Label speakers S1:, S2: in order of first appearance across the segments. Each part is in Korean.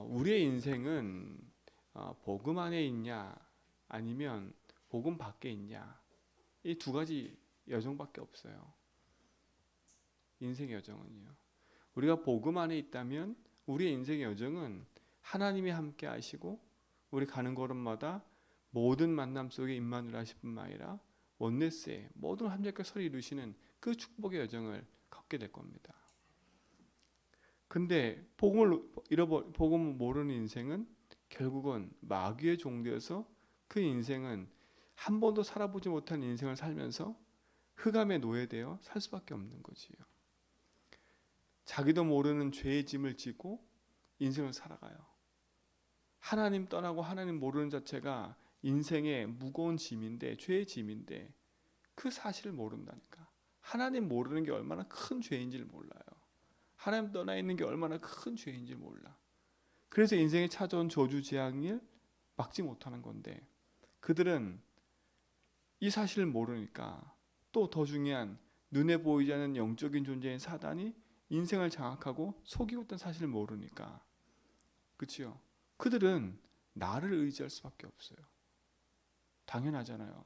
S1: 우리의 인생은 복음 안에 있냐 아니면 복음 밖에 있냐, 이 두 가지 여정밖에 없어요. 인생의 여정은요. 우리가 복음 안에 있다면 우리의 인생의 여정은 하나님이 함께 하시고 우리 가는 걸음마다 모든 만남 속에 임마누엘 하실 뿐만 아니라 원네스의 모든 함정과 서로 이루시는 그 축복의 여정을 걷게 될 겁니다. 근데 복음을 모르는 인생은 결국은 마귀의 종되어서 그 인생은 한 번도 살아보지 못한 인생을 살면서 흑암에 노예되어 살 수밖에 없는 거지요. 자기도 모르는 죄의 짐을 지고 인생을 살아가요. 하나님 떠나고 하나님 모르는 자체가 인생의 무거운 짐인데, 죄의 짐인데 그 사실을 모른다니까. 하나님 모르는 게 얼마나 큰 죄인지를 몰라요. 하나님 떠나 있는 게 얼마나 큰 죄인지 몰라. 그래서 인생에 찾아온 저주 재앙을 막지 못하는 건데, 그들은 이 사실을 모르니까 또 더 중요한 눈에 보이지 않는 영적인 존재인 사단이 인생을 장악하고 속이고 있다는 사실을 모르니까, 그치요? 그들은 나를 의지할 수밖에 없어요. 당연하잖아요.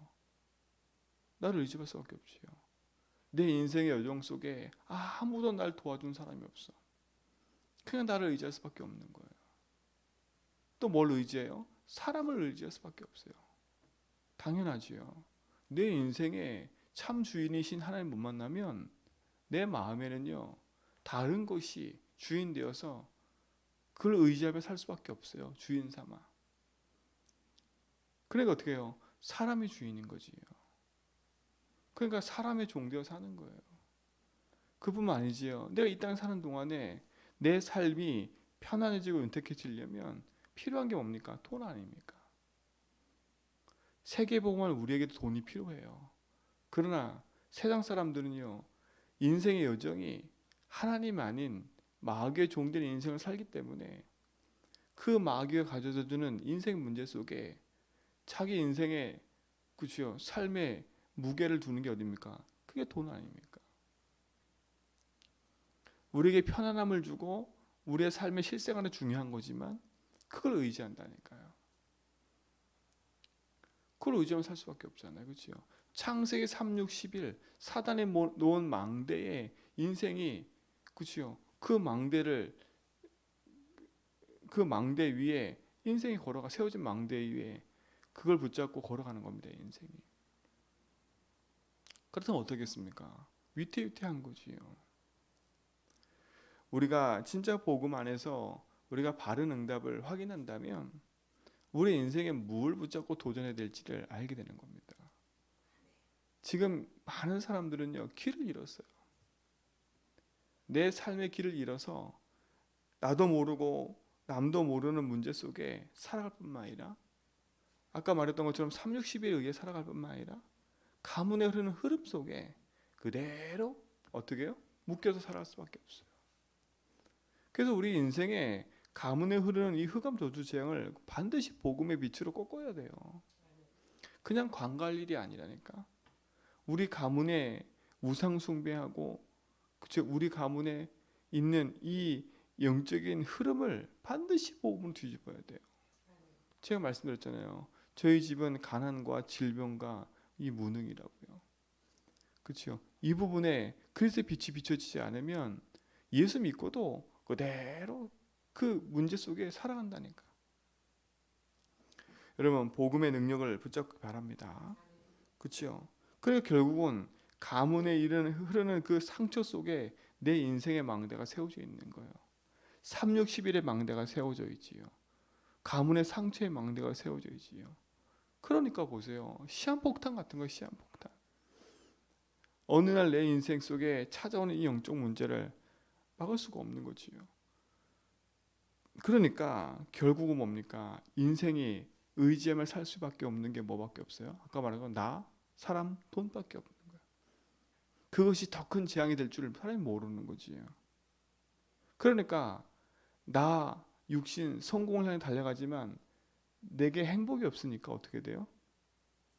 S1: 나를 의지할 수밖에 없지요. 내 인생의 여정 속에 아무도 날 도와준 사람이 없어. 그냥 나를 의지할 수밖에 없는 거예요. 또 뭘 의지해요? 사람을 의지할 수밖에 없어요. 당연하지요. 내 인생에 참 주인이신 하나님 못 만나면 내 마음에는요, 다른 것이 주인 되어서 그걸 의지하며 살 수밖에 없어요. 주인 삼아. 그러니까 어떻게 해요? 사람이 주인인 거지요. 그러니까 사람의 종되어 사는 거예요. 그뿐만 아니지요. 내가 이 땅에 사는 동안에 내 삶이 편안해지고 윤택해지려면 필요한 게 뭡니까? 돈 아닙니까? 세계복음을 우리에게도 돈이 필요해요. 그러나 세상 사람들은요, 인생의 여정이 하나님 아닌 마귀의 종된 인생을 살기 때문에 그 마귀가 가져다주는 인생 문제 속에 자기 인생의, 그치요, 삶의 무게를 두는 게 어딥니까? 그게 돈 아닙니까? 우리에게 편안함을 주고 우리의 삶의 실생활은 중요한 거지만 그걸 의지한다니까요. 그걸 의지하면 살 수밖에 없잖아요. 그렇죠? 창세기 3, 6, 11 사단이 놓은 망대에 인생이, 그렇죠? 그 망대 위에 인생이 세워진 망대 위에 그걸 붙잡고 걸어가는 겁니다. 인생이. 그렇다면 어떻겠습니까? 위태위태한 거지요. 우리가 진짜 복음 안에서 우리가 바른 응답을 확인한다면 우리 인생에 뭘 붙잡고 도전해야 될지를 알게 되는 겁니다. 지금 많은 사람들은요, 길을 잃었어요. 내 삶의 길을 잃어서 나도 모르고 남도 모르는 문제 속에 살아갈 뿐만 아니라, 아까 말했던 것처럼 3, 60일에 의해 살아갈 뿐만 아니라 가문에 흐르는 흐름 속에 그대로 어떻게 해요? 묶여서 살아갈 수밖에 없어요. 그래서 우리 인생에 가문에 흐르는 이 흑암 저주 재앙을 반드시 복음의 빛으로 꺾어야 돼요. 그냥 관갈 일이 아니라니까. 우리 가문에 우상 숭배하고, 그쵸, 우리 가문에 있는 이 영적인 흐름을 반드시 복음으로 뒤집어야 돼요. 제가 말씀드렸잖아요. 저희 집은 가난과 질병과 이 무능이라고요. 그렇죠? 이 부분에 그리스도의 빛이 비춰지지 않으면 예수 믿고도 그대로 그 문제 속에 살아간다니까. 여러분, 복음의 능력을 붙잡기 바랍니다. 그렇죠? 그리고 결국은 가문에 흐르는 그 상처 속에 내 인생의 망대가 세워져 있는 거예요. 3, 60일의 망대가 세워져 있지요. 가문의 상처의 망대가 세워져 있지요. 그러니까 보세요. 시한폭탄 같은 거예요. 시한폭탄. 어느 날 내 인생 속에 찾아오는 이 영적 문제를 막을 수가 없는 거지요. 그러니까 결국은 뭡니까? 인생이 의지하며 살 수밖에 없는 게 뭐밖에 없어요? 아까 말한 건 나, 사람, 돈밖에 없는 거예요. 그것이 더 큰 재앙이 될 줄을 사람이 모르는 거지요. 그러니까 나, 육신, 성공을 향해 달려가지만 내게 행복이 없으니까 어떻게 돼요?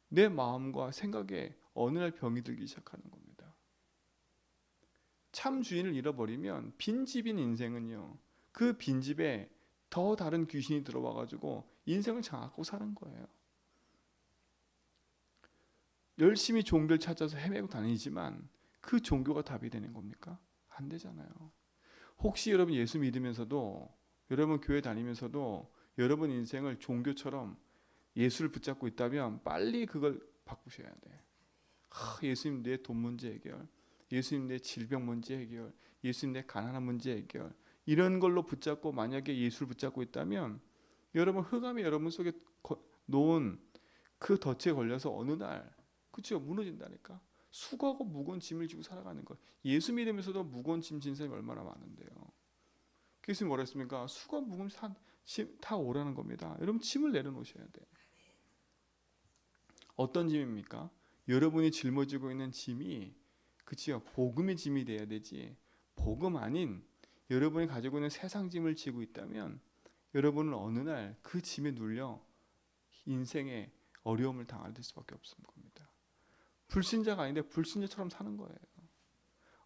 S1: 내 마음과 생각에 어느 날 병이 들기 시작하는 겁니다. 참 주인을 잃어버리면 빈집인 인생은요, 그 빈집에 더 다른 귀신이 들어와가지고 인생을 장악하고 사는 거예요. 열심히 종교를 찾아서 헤매고 다니지만 그 종교가 답이 되는 겁니까? 안 되잖아요. 혹시 여러분 예수 믿으면서도, 여러분 교회 다니면서도 여러분 인생을 종교처럼 예수를 붙잡고 있다면 빨리 그걸 바꾸셔야 돼. 예수님 내 돈 문제 해결, 예수님 내 질병 문제 해결, 예수님 내 가난한 문제 해결, 이런 걸로 붙잡고 만약에 예수를 붙잡고 있다면 여러분 흑암이 여러분 속에 놓은 그 덫에 걸려서 어느 날, 그렇죠, 무너진다니까. 수고하고 무거운 짐을 지고 살아가는 거. 예수 믿으면서도 무거운 짐 진 사람이 얼마나 많은데요. 예수님 뭐라 했습니까? 수고하고 무거운 짐 다 오라는 겁니다. 여러분 짐을 내려놓으셔야 돼. 어떤 짐입니까? 여러분이 짊어지고 있는 짐이, 그치요, 복음의 짐이 돼야 되지, 복음 아닌 여러분이 가지고 있는 세상 짐을 지고 있다면 여러분은 어느 날 그 짐에 눌려 인생의 어려움을 당할 수밖에 없는 겁니다. 불신자가 아닌데 불신자처럼 사는 거예요.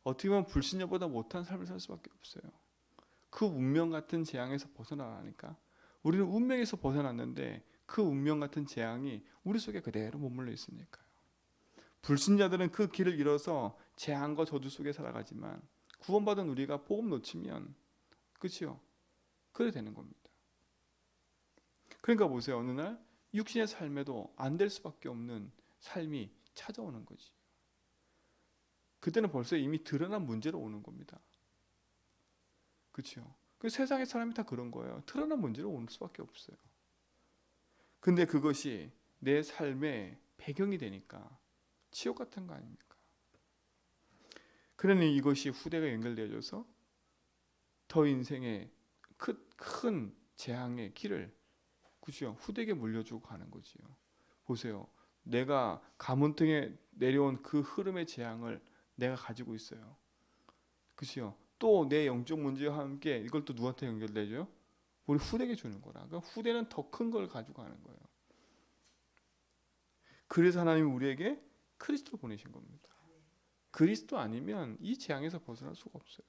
S1: 어떻게 보면 불신자보다 못한 삶을 살 수밖에 없어요. 그 운명 같은 재앙에서 벗어나라니까. 우리는 운명에서 벗어났는데 그 운명 같은 재앙이 우리 속에 그대로 머물러 있으니까요. 불신자들은 그 길을 잃어서 재앙과 저주 속에 살아가지만 구원받은 우리가 복음 놓치면, 그렇죠, 그래 되는 겁니다. 그러니까 보세요. 어느 날 육신의 삶에도 안 될 수밖에 없는 삶이 찾아오는 거지. 그때는 벌써 이미 드러난 문제로 오는 겁니다. 그렇죠? 그 세상의 사람이 다 그런 거예요. 드러난 문제로 오는 수밖에 없어요. 근데 그것이 내 삶의 배경이 되니까 치욕 같은 거 아닙니까? 그러니 이것이 후대가 연결되어져서 더 인생의 큰 재앙의 길을, 그죠, 후대에게 물려주고 가는 거지요. 보세요. 내가 가문통에 내려온 그 흐름의 재앙을 내가 가지고 있어요. 그죠? 또 내 영적 문제와 함께 이걸 또 누구한테 연결되죠? 우리 후대에게 주는 거라. 그러니까 후대는 더 큰 걸 가지고 가는 거예요. 그래서 하나님이 우리에게 그리스도를 보내신 겁니다. 그리스도 아니면 이 재앙에서 벗어날 수가 없어요.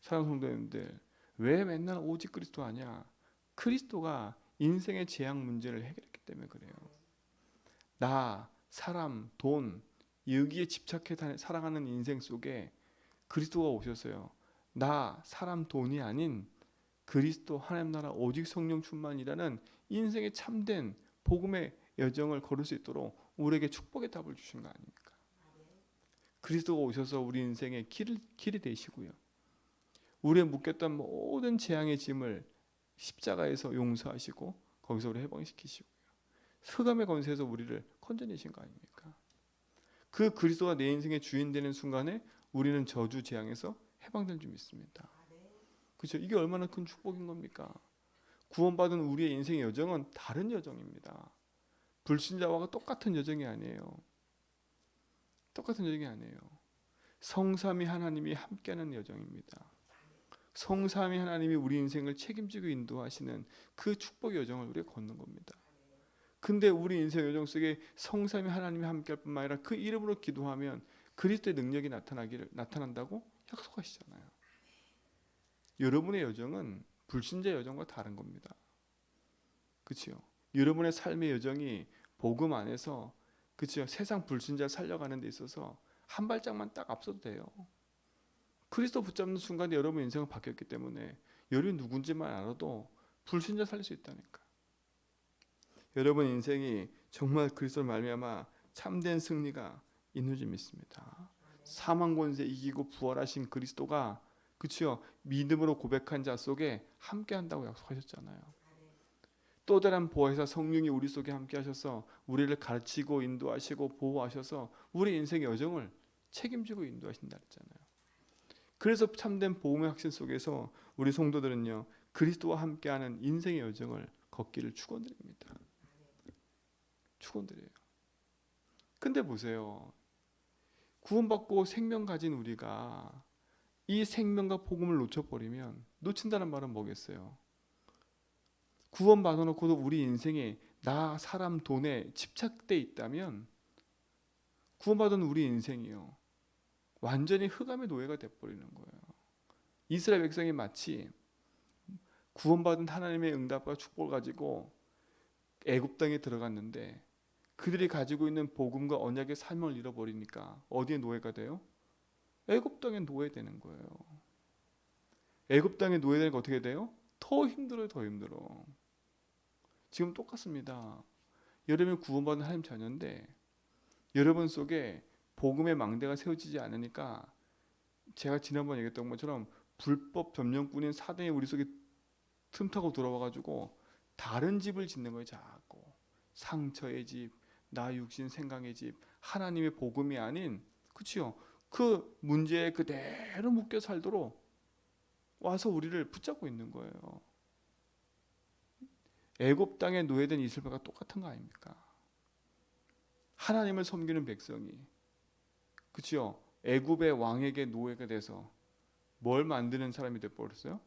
S1: 사랑하는 성도님들, 왜 맨날 오직 그리스도 하냐? 그리스도가 인생의 재앙 문제를 해결했기 때문에 그래요. 나, 사람, 돈, 여기에 집착해 살아가는 인생 속에 그리스도가 오셨어요. 나, 사람, 돈이 아닌 그리스도, 하나님 나라, 오직 성령 충만이라는 인생의 참된 복음의 여정을 걸을 수 있도록 우리에게 축복의 답을 주신 거 아닙니까? 그리스도가 오셔서 우리 인생의 길이 되시고요. 우리의 묶였던 모든 재앙의 짐을 십자가에서 용서하시고 거기서 우리 해방시키시고요. 흑암의 권세에서 우리를 건져내신 거 아닙니까? 그 그리스도가 내 인생의 주인 되는 순간에 우리는 저주 재앙에서 해방될 줄 믿습니다. 그렇죠? 이게 얼마나 큰 축복인 겁니까? 구원받은 우리의 인생의 여정은 다른 여정입니다. 불신자와 똑같은 여정이 아니에요. 똑같은 여정이 아니에요. 성삼위 하나님이 함께하는 여정입니다. 성삼위 하나님이 우리 인생을 책임지고 인도하시는 그 축복의 여정을 우리가 걷는 겁니다. 근데 우리 인생 여정 속에 성삼위 하나님이 함께할 뿐만 아니라 그 이름으로 기도하면 그리스도의 능력이 나타난다고 약속하시잖아요. 여러분의 여정은 불신자 여정과 다른 겁니다. 그렇죠? 여러분의 삶의 여정이 복음 안에서, 그렇죠, 세상 불신자 살려가는 데 있어서 한 발짝만 딱 앞서도 돼요. 그리스도 붙잡는 순간에 여러분 인생은 바뀌었기 때문에 여러분이 누군지만 알아도 불신자 살릴 수 있다니까. 여러분 인생이 정말 그리스도를 말미암아 참된 승리가 있는 줄 믿습니다. 사망 권세 이기고 부활하신 그리스도가, 그렇죠, 믿음으로 고백한 자 속에 함께한다고 약속하셨잖아요. 또 다른 보혜사 성령이 우리 속에 함께하셔서 우리를 가르치고 인도하시고 보호하셔서 우리 인생의 여정을 책임지고 인도하신다 했잖아요. 그래서 참된 복음의 확신 속에서 우리 성도들은요, 그리스도와 함께하는 인생의 여정을 걷기를 축원드립니다. 축원드려요. 근데 보세요. 구원받고 생명 가진 우리가 이 생명과 복음을 놓쳐버리면, 놓친다는 말은 뭐겠어요? 구원 받아놓고도 우리 인생에 나, 사람, 돈에 집착돼 있다면 구원받은 우리 인생이요, 완전히 흑암의 노예가 돼버리는 거예요. 이스라엘 백성이 마치 구원받은 하나님의 응답과 축복을 가지고 애굽 땅에 들어갔는데 그들이 가지고 있는 복음과 언약의 삶을 잃어버리니까 어디에 노예가 돼요? 애굽 땅에 노예되는 거예요. 애굽 땅에 노예되니까 어떻게 돼요? 더 힘들어요. 더 힘들어. 지금 똑같습니다. 여러분이 구원받은 하나님 자녀인데 여러분 속에 복음의 망대가 세워지지 않으니까 제가 지난번에 얘기했던 것처럼 불법 점령꾼인 사단이 우리 속에 틈타고 들어와가지고 다른 집을 짓는 거예요. 자꾸 상처의 집, 나 육신 생각의 집, 하나님의 복음이 아닌, 그치요? 그 문제에 그대로 묶여 살도록 와서 우리를 붙잡고 있는 거예요. 애굽 땅에 노예된 이스라엘과 똑같은 거 아닙니까? 하나님을 섬기는 백성이, 그치요? 애굽의 왕에게 노예가 돼서 뭘 만드는 사람이 돼버렸어요?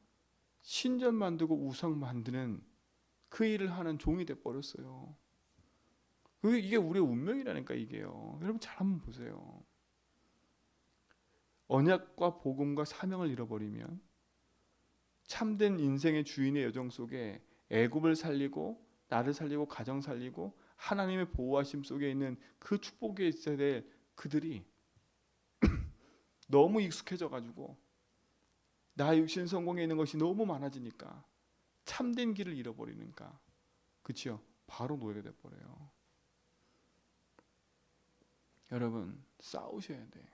S1: 신전 만들고 우상 만드는 그 일을 하는 종이 돼버렸어요. 이게 우리의 운명이라니까 이게요. 여러분 잘 한번 보세요. 언약과 복음과 사명을 잃어버리면 참된 인생의 주인의 여정 속에 애굽을 살리고 나를 살리고 가정 살리고 하나님의 보호하심 속에 있는 그 축복에 있어야 될 그들이 너무 익숙해져 가지고 나 육신 성공에 있는 것이 너무 많아지니까 참된 길을 잃어버리니까, 그치요? 바로 노예가 돼버려요. 여러분 싸우셔야 돼.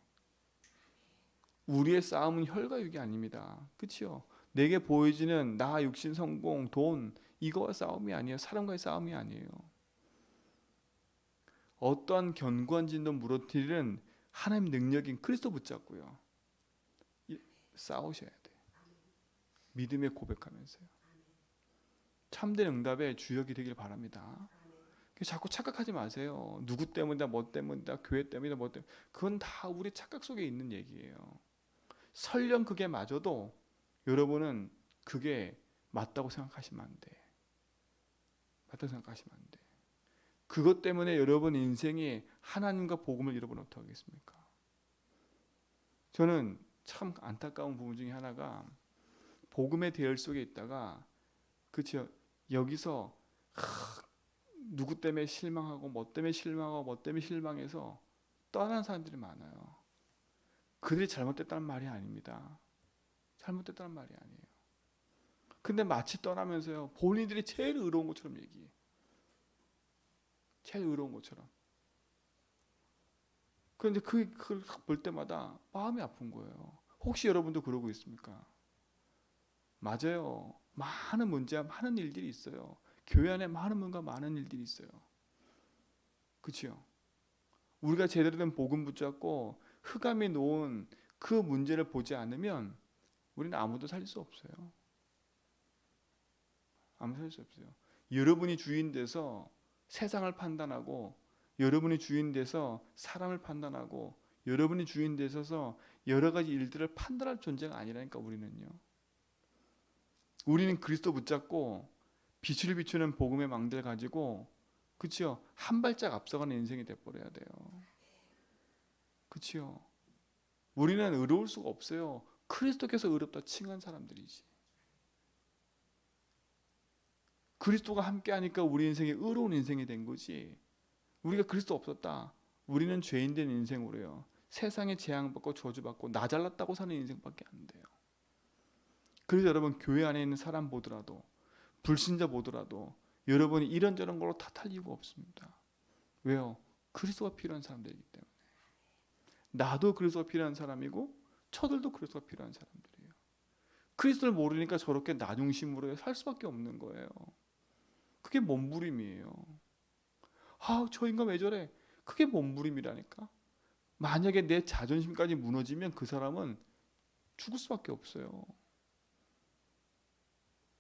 S1: 우리의 싸움은 혈과 육이 아닙니다. 그치요? 내게 보여지는 나 육신 성공 돈 이거와 싸움이 아니에요. 사람과의 싸움이 아니에요. 어떠한 견고한 진도 무너뜨리는 하나님 능력인 그리스도 붙잡고요 싸우셔야 돼. 믿음의 고백하면서요. 참된 응답의 주역이 되길 바랍니다. 자꾸 착각하지 마세요. 누구 때문이다, 뭐 때문이다, 교회 때문이다, 뭐 때문이다. 그건 다 우리 착각 속에 있는 얘기예요. 설령 그게 맞아도 여러분은 그게 맞다고 생각하시면 안 돼. 맞다고 생각하시면 안 돼. 그것 때문에 여러분 인생이 하나님과 복음을 잃어버리면 어떡하겠습니까? 저는 참 안타까운 부분 중에 하나가 복음의 대열 속에 있다가 그렇죠. 여기서 누구 때문에 실망하고 뭐 때문에 실망하고 뭐 때문에 실망해서 떠나는 사람들이 많아요. 그들이 잘못됐다는 말이 아닙니다. 잘못됐다는 말이 아니에요. 근데 마치 떠나면서요 본인들이 제일 의로운 것처럼 얘기해. 제일 의로운 것처럼. 그런데 그걸 볼 때마다 마음이 아픈 거예요. 혹시 여러분도 그러고 있습니까? 맞아요. 많은 문제와 많은 일들이 있어요. 교회 안에 많은 문과 많은 일들이 있어요. 그렇죠? 우리가 제대로 된 복음 붙잡고 흑암이 놓은 그 문제를 보지 않으면 우리는 아무도 살릴 수 없어요. 아무도 살릴 수 없어요. 여러분이 주인 돼서 세상을 판단하고 여러분이 주인 돼서 사람을 판단하고 여러분이 주인 되셔서 여러 가지 일들을 판단할 존재가 아니라니까 우리는요. 우리는 그리스도 붙잡고 빛을 비추는 복음의 망대를 가지고 그치요? 한 발짝 앞서가는 인생이 돼버려야 돼요. 그치요? 우리는 의로울 수가 없어요. 그리스도께서 의롭다 칭한 사람들이지. 그리스도가 함께하니까 우리 인생이 의로운 인생이 된 거지. 우리가 그리스도 없었다. 우리는 죄인된 인생으로요. 세상에 재앙받고 저주받고 나 잘났다고 사는 인생밖에 안 돼요. 그래서 여러분 교회 안에 있는 사람 보더라도 불신자 보더라도 여러분이 이런저런 걸로 탓할 이유가 없습니다. 왜요? 그리스도가 필요한 사람들이기 때문에. 나도 그리스도가 필요한 사람이고 저들도 그리스도가 필요한 사람들이에요. 그리스도를 모르니까 저렇게 나 중심으로 살 수밖에 없는 거예요. 그게 몸부림이에요. 저 인간 왜 저래? 그게 몸부림이라니까. 만약에 내 자존심까지 무너지면 그 사람은 죽을 수밖에 없어요.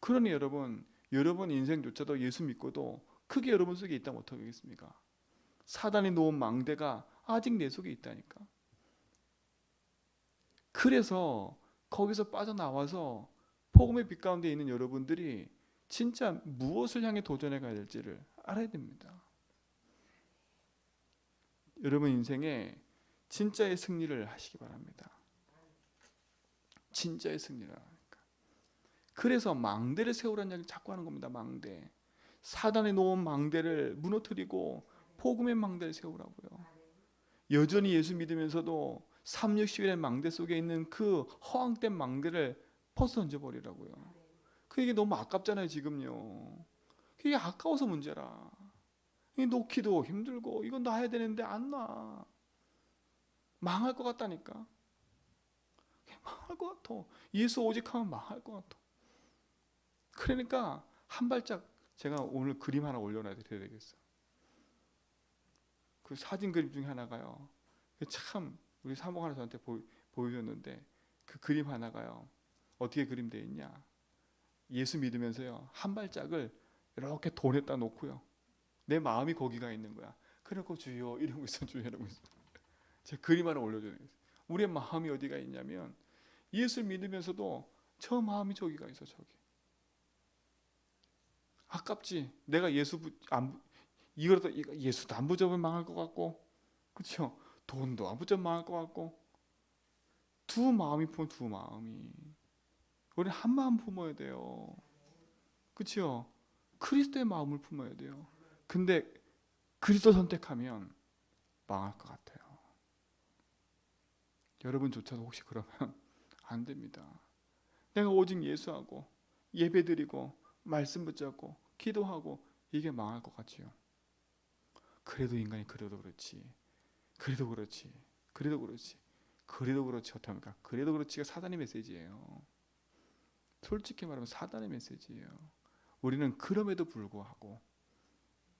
S1: 그러니 여러분 인생조차도 예수 믿고도 크게 여러분 속에 있다면 어떡하겠습니까? 사단이 놓은 망대가 아직 내 속에 있다니까. 그래서 거기서 빠져나와서 복음의 빛 가운데 있는 여러분들이 진짜 무엇을 향해 도전해 가야 될지를 알아야 됩니다. 여러분 인생에 진짜의 승리를 하시기 바랍니다. 진짜의 승리를 하니까. 그래서 망대를 세우라는 이야기를 자꾸 하는 겁니다. 망대. 사단이 놓은 망대를 무너뜨리고 복음의 망대를 세우라고요. 여전히 예수 믿으면서도 3, 60일의 망대 속에 있는 그 허황된 망대를 벗어 던져버리라고요. 그게 너무 아깝잖아요. 지금요. 그게 아까워서 문제라. 이 놓기도 힘들고 이건 놔야 되는데 안 놔. 망할 것 같다니까. 망할 것 같아. 예수 오직 하면 망할 것 같아. 그러니까 한 발짝 제가 오늘 그림 하나 올려놔야 되겠어. 그 사진 그림 중에 하나가요. 참 우리 사모가 하나 저한테 보여줬는데 그 그림 하나가요. 어떻게 그림되어 있냐. 예수 믿으면서요. 한 발짝을 이렇게 돈에다 놓고요. 내 마음이 거기가 있는 거야. 그래갖고 주여 이러고 있어. 주여 이러고 있어. 제가 그림 하나 올려줘요. 우리의 마음이 어디가 있냐면 예수 믿으면서도 저 마음이 저기가 있어. 저기. 아깝지. 내가 이거라도 예수도 안 붙잡으면 망할 것 같고, 그렇죠? 돈도 안 붙잡으면 망할 것 같고, 두 마음이 품어 두 마음이. 우리 한 마음 품어야 돼요. 그렇죠? 그리스도의 마음을 품어야 돼요. 근데 그리스도 선택하면 망할 것 같아요. 여러분조차도 혹시 그러면 안 됩니다. 내가 오직 예수하고 예배드리고 말씀 붙잡고 기도하고 이게 망할 것 같지요. 그래도 인간이 그래도 그렇지. 그래도 그렇지. 그래도 그렇지. 그래도 그렇지 어떡합니까? 그래도 그렇지가 사단의 메시지예요. 솔직히 말하면 사단의 메시지예요. 우리는 그럼에도 불구하고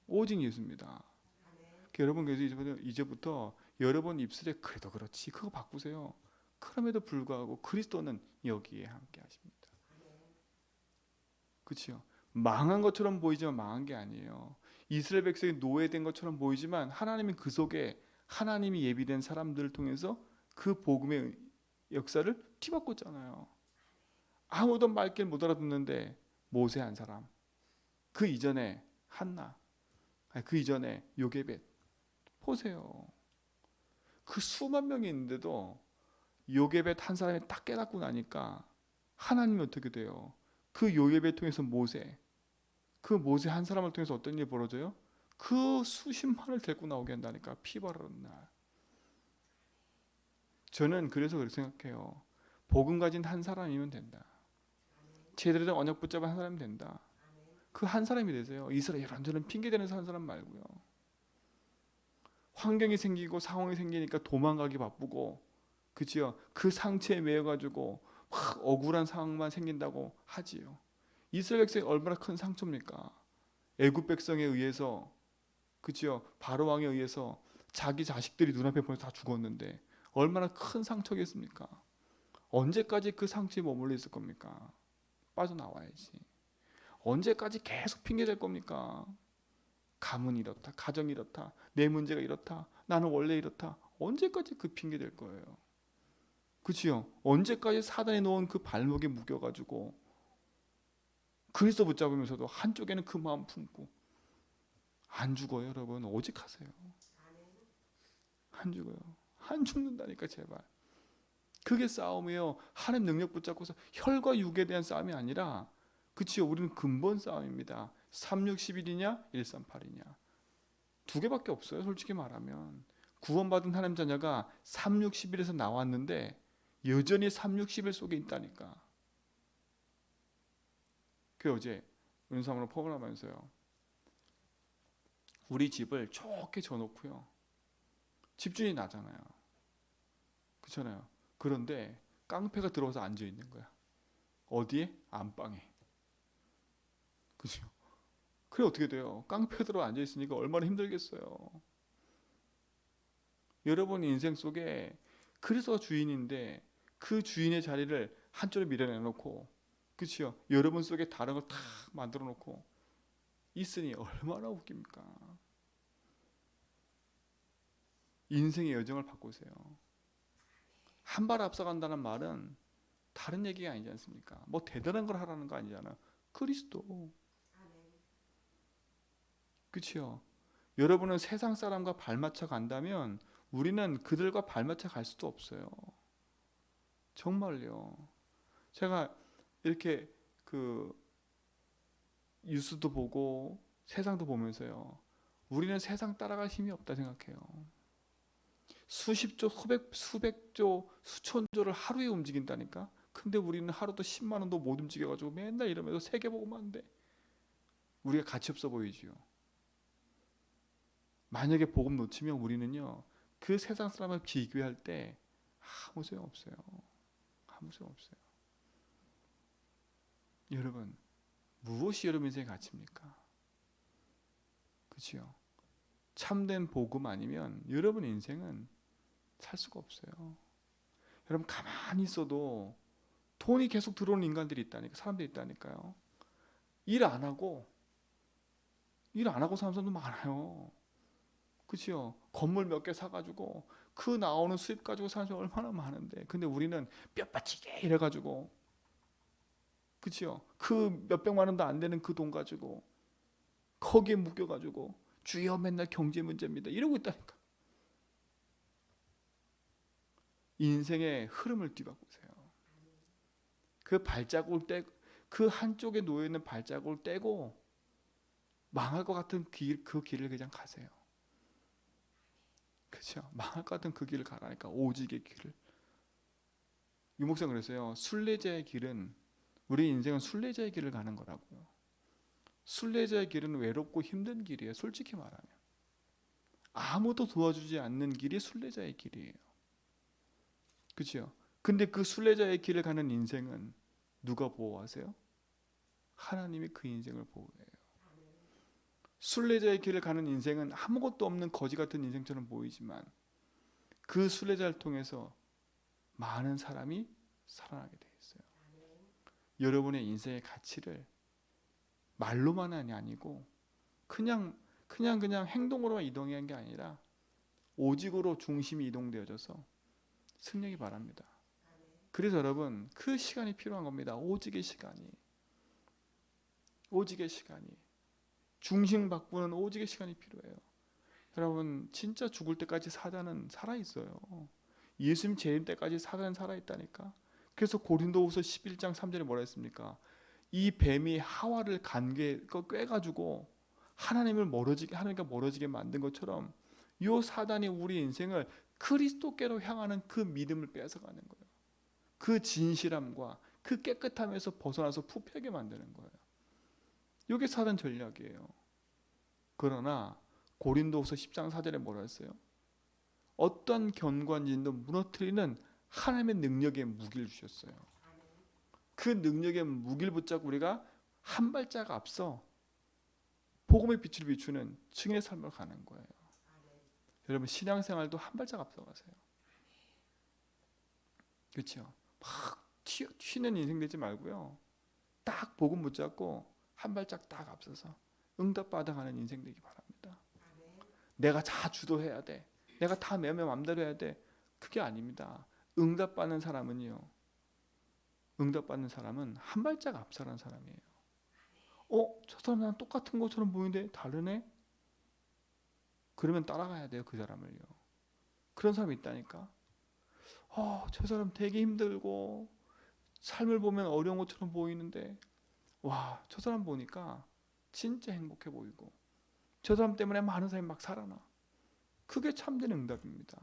S1: 오직 예수입니다. 여러분 그래서 이제부터 여러분 입술에 그래도 그렇지 그거 바꾸세요. 그럼에도 불구하고 그리스도는 여기에 함께 하십니다. 그렇죠? 망한 것처럼 보이지만 망한 게 아니에요. 이스라엘 백성이 노예된 것처럼 보이지만 하나님은 그 속에 하나님이 예비된 사람들을 통해서 그 복음의 역사를 뒤바꿨잖아요. 아무도 말귀를 못 알아듣는데 모세 한 사람, 그 이전에 한나, 그 이전에 요게벳 보세요. 그 수만 명이 있는데도 요게벳 한 사람이 딱 깨닫고 나니까 하나님이 어떻게 돼요? 그 요게벳 통해서 모세, 그 모세 한 사람을 통해서 어떤 일이 벌어져요? 그 수십만을 데리고 나오게 한다니까. 피 바르는 날. 저는 그래서 그렇게 생각해요. 복음 가진 한 사람이면 된다. 제대로 된 언약 붙잡은 한 사람이 된다. 그 한 사람이 되세요. 이스라엘 이런저런 핑계대는 한 사람 말고요. 환경이 생기고 상황이 생기니까 도망가기 바쁘고, 그치요? 그 상처에 매여가지고 막 억울한 상황만 생긴다고 하지요. 이스라엘 백성이 얼마나 큰 상처입니까? 애굽 백성에 의해서, 그치요? 바로 왕에 의해서 자기 자식들이 눈앞에 보여서 다 죽었는데 얼마나 큰 상처겠습니까? 언제까지 그 상처에 머물러 있을 겁니까? 빠져나와야지. 언제까지 계속 핑계 댈 겁니까? 가문이 이렇다, 가정이 이렇다, 내 문제가 이렇다, 나는 원래 이렇다. 언제까지 그 핑계 댈 거예요? 그치요? 언제까지 사단이 놓은 그 발목에 묶여가지고 그리스도 붙잡으면서도 한쪽에는 그 마음 품고. 안 죽어요 여러분. 오직 하세요. 안 죽어요. 안 죽는다니까 제발. 그게 싸움이에요. 하나님 능력 붙잡고서 혈과 육에 대한 싸움이 아니라, 그치요? 우리는 근본 싸움입니다. 3611이냐 138이냐 두 개밖에 없어요. 솔직히 말하면 구원받은 하나님 자녀가 3611에서 나왔는데 여전히 3611 속에 있다니까. 그 어제 은사모로 포문하면서요, 우리 집을 좋게 져놓고요, 집주인이 나잖아요. 그렇잖아요. 그런데 깡패가 들어와서 앉아 있는 거야. 어디에? 안방에. 그죠? 그래 어떻게 돼요? 깡패가 들어와 앉아 있으니까 얼마나 힘들겠어요. 여러분 인생 속에 그리스도가 주인인데 그 주인의 자리를 한쪽에 밀어내놓고, 그렇죠? 여러분 속에 다른 걸 탁 만들어 놓고 있으니 얼마나 웃깁니까? 인생의 여정을 바꾸세요. 한 발 앞서간다는 말은 다른 얘기가 아니지 않습니까? 뭐 대단한 걸 하라는 거 아니잖아요. 그리스도. 그렇죠? 여러분은 세상 사람과 발맞춰 간다면 우리는 그들과 발맞춰 갈 수도 없어요. 정말요. 제가 이렇게 그 뉴스도 보고 세상도 보면서요. 우리는 세상 따라갈 힘이 없다 생각해요. 수십조, 수백조, 수천조를 하루에 움직인다니까. 근데 우리는 하루도 10만 원도 못 움직여가지고 맨날 이러면서 세계 보고만 하는데 우리가 가치 없어 보이지요. 만약에 복음 놓치면 우리는요, 그 세상 사람을 비교할 때 아무 소용 없어요. 아무 소용 없어요. 여러분, 무엇이 여러분 인생의 가치입니까? 그렇죠? 참된 복음 아니면 여러분 인생은 살 수가 없어요. 여러분 가만히 있어도 돈이 계속 들어오는 인간들이 있다니까, 사람들이 있다니까요. 일 안 하고 사는 사람도 많아요. 그렇죠? 건물 몇 개 사가지고 그 나오는 수입 가지고 사는 사람이 얼마나 많은데, 근데 우리는 뼈 빠지게 이래가지고, 그렇죠? 그 몇백만 원도 안 되는 그 돈 가지고 거기에 묶여가지고 주여 맨날 경제 문제입니다 이러고 있다니까. 인생의 흐름을 뒤바꾸세요. 그 발자국을 그 한쪽에 놓여 있는 발자국을 떼고 망할 것 같은 그 길을 그냥 가세요. 그렇죠? 망할 것 같은 그 길을 가라니까. 오직의 길을. 유목사는 그랬어요. 순례자의 길은, 우리 인생은 순례자의 길을 가는 거라고요. 순례자의 길은 외롭고 힘든 길이에요. 솔직히 말하면 아무도 도와주지 않는 길이 순례자의 길이에요. 그렇죠? 근데 그 순례자의 길을 가는 인생은 누가 보호하세요? 하나님이 그 인생을 보호해요. 순례자의 길을 가는 인생은 아무것도 없는 거지 같은 인생처럼 보이지만 그 순례자를 통해서 많은 사람이 살아나게 돼 있어요. 여러분의 인생의 가치를 말로만이 아니고 그냥 행동으로만 이동한 게 아니라 오직으로 중심이 이동되어져서 승리하기 바랍니다. 그래서 여러분 그 시간이 필요한 겁니다. 오직의 시간이. 중심 바꾸는 오직의 시간이 필요해요. 여러분 진짜 죽을 때까지 사자는 살아있어요. 예수님 재림 때까지 사자는 살아있다니까. 그래서 고린도후서 11장 3절에 뭐라 했습니까? 이 뱀이 하와를 꿰가지고 하나님과 멀어지게 만든 것처럼 이 사단이 우리 인생을 그리스도께로 향하는 그 믿음을 뺏어가는 거예요. 그 진실함과 그 깨끗함에서 벗어나서 부패하게 만드는 거예요. 이게 사단 전략이에요. 그러나 고린도후서 10장 4절에 뭐라 했어요? 어떤 견고한 진도 무너뜨리는 하나님의 능력의 무기를 주셨어요. 그 능력의 무기를 붙잡고 우리가 한 발짝 앞서 복음의 빛을 비추는 증인의 삶을 가는 거예요. 여러분 신앙생활도 한 발짝 앞서 가세요. 그렇죠? 막 튀는 인생 되지 말고요. 딱 복음 붙잡고 한 발짝 딱 앞서서 응답받아가는 인생 되기 바랍니다. 내가 다 주도해야 돼. 내가 다 내 마음대로 해야 돼. 그게 아닙니다. 응답받는 사람은 한 발짝 앞서는 사람이에요. 저 사람 나랑 똑같은 것처럼 보이는데 다르네? 그러면 따라가야 돼요. 그 사람을요. 그런 사람이 있다니까. 저 사람 되게 힘들고 삶을 보면 어려운 것처럼 보이는데 저 사람 보니까 진짜 행복해 보이고 저 사람 때문에 많은 사람이 막 살아나. 그게 참된 응답입니다.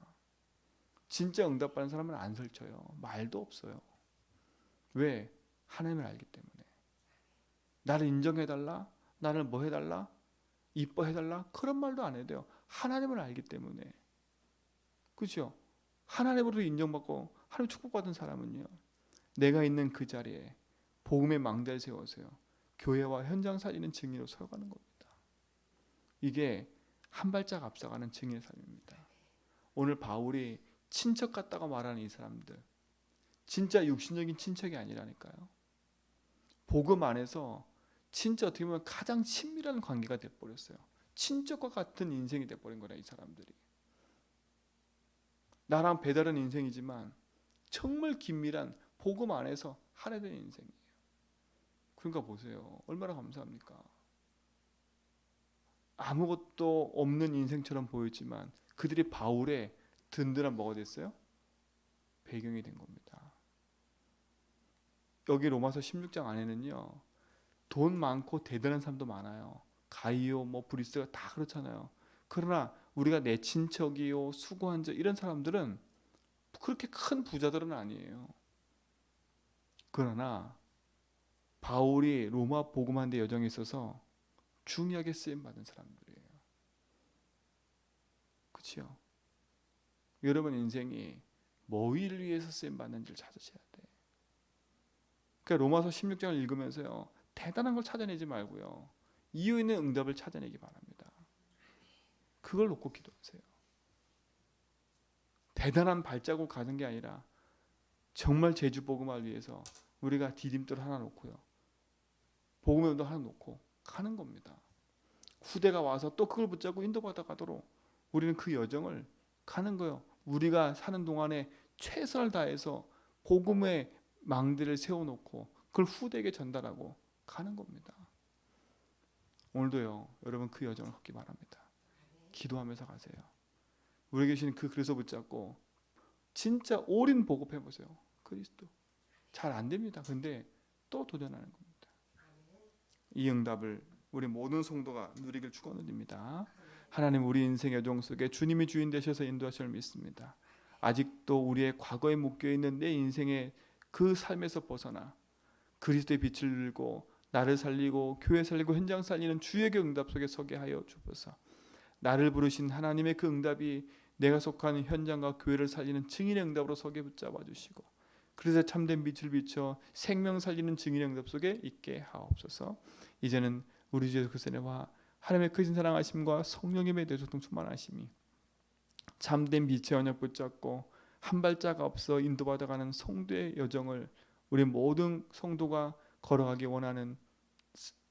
S1: 진짜 응답받는 사람은 안 설쳐요. 말도 없어요. 왜? 하나님을 알기 때문에. 나를 인정해달라, 나를 뭐 해달라, 이뻐해달라, 그런 말도 안 해도 돼요. 하나님을 알기 때문에. 그렇죠? 하나님으로도 인정받고 하나님 축복받은 사람은요, 내가 있는 그 자리에 복음의 망대를 세워서요, 교회와 현장 살리는 증인으로 서가는 겁니다. 이게 한 발짝 앞서가는 증인의 삶입니다. 오늘 바울이 친척 같다고 말하는 이 사람들, 진짜 육신적인 친척이 아니라니까요. 복음 안에서 진짜 어떻게 보면 가장 친밀한 관계가 돼버렸어요. 친척과 같은 인생이 돼버린 거라, 이 사람들이. 나랑 배다른 인생이지만 정말 긴밀한 복음 안에서 하나 된 인생이에요. 그러니까 보세요. 얼마나 감사합니까? 아무것도 없는 인생처럼 보였지만 그들이 바울의 든든한 뭐가 됐어요? 배경이 된 겁니다. 여기 로마서 16장 안에는요, 돈 많고 대단한 사람도 많아요. 가이오, 뭐 브리스가 다 그렇잖아요. 그러나 우리가 내 친척이요, 수고한 자 이런 사람들은 그렇게 큰 부자들은 아니에요. 그러나 바울이 로마 복음한 데 여정에 있어서 중요하게 쓰임 받은 사람들이에요. 그렇죠? 여러분 인생이 뭐를 위해서 쓰임 받는지를 찾으셔야 돼. 그러니까 로마서 16장을 읽으면서요, 대단한 걸 찾아내지 말고요, 이유 있는 응답을 찾아내기 바랍니다. 그걸 놓고 기도하세요. 대단한 발자국 가는 게 아니라 정말 제주 복음을 위해서 우리가 디딤돌 하나 놓고요, 복음의 운동 하나 놓고 가는 겁니다. 후대가 와서 또 그걸 붙잡고 인도받아 가도록 우리는 그 여정을 가는 거예요. 우리가 사는 동안에 최선을 다해서 복음의 망대를 세워놓고 그걸 후대에게 전달하고 가는 겁니다. 오늘도요, 여러분 그 여정을 걷기 바랍니다. 기도하면서 가세요. 우리에게 주신 그 그리스도 붙잡고 진짜 올인 보급해 보세요. 그리스도 잘 안 됩니다. 근데 또 도전하는 겁니다. 이 응답을 우리 모든 성도가 누리길 축원드립니다. 하나님, 우리 인생 여정 속에 주님이 주인 되셔서 인도하실 믿습니다. 아직도 우리의 과거에 묶여 있는 내 인생의 그 삶에서 벗어나 그리스도의 빛을 들고 나를 살리고 교회 살리고 현장 살리는 주의 응답 속에 서게 하여 주옵소서. 나를 부르신 하나님의 그 응답이 내가 속한 현장과 교회를 살리는 증인의 응답으로 서게 붙잡아 주시고, 그래서 참된 빛을 비춰 생명 살리는 증인의 응답 속에 있게 하옵소서. 이제는 우리 주 예수 그리스도의 은혜와 하나님의 크신 사랑하심과 성령님의 대소통 충만하심이 참된 빛의 언약 붙잡고 한 발자가 없어 인도받아가는 성도의 여정을 우리 모든 성도가 걸어가기 원하는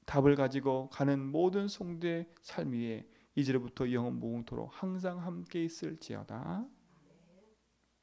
S1: 답을 가지고 가는 모든 성도의 삶 위에 이제로부터 영원 무궁토록 항상 함께 있을지어다.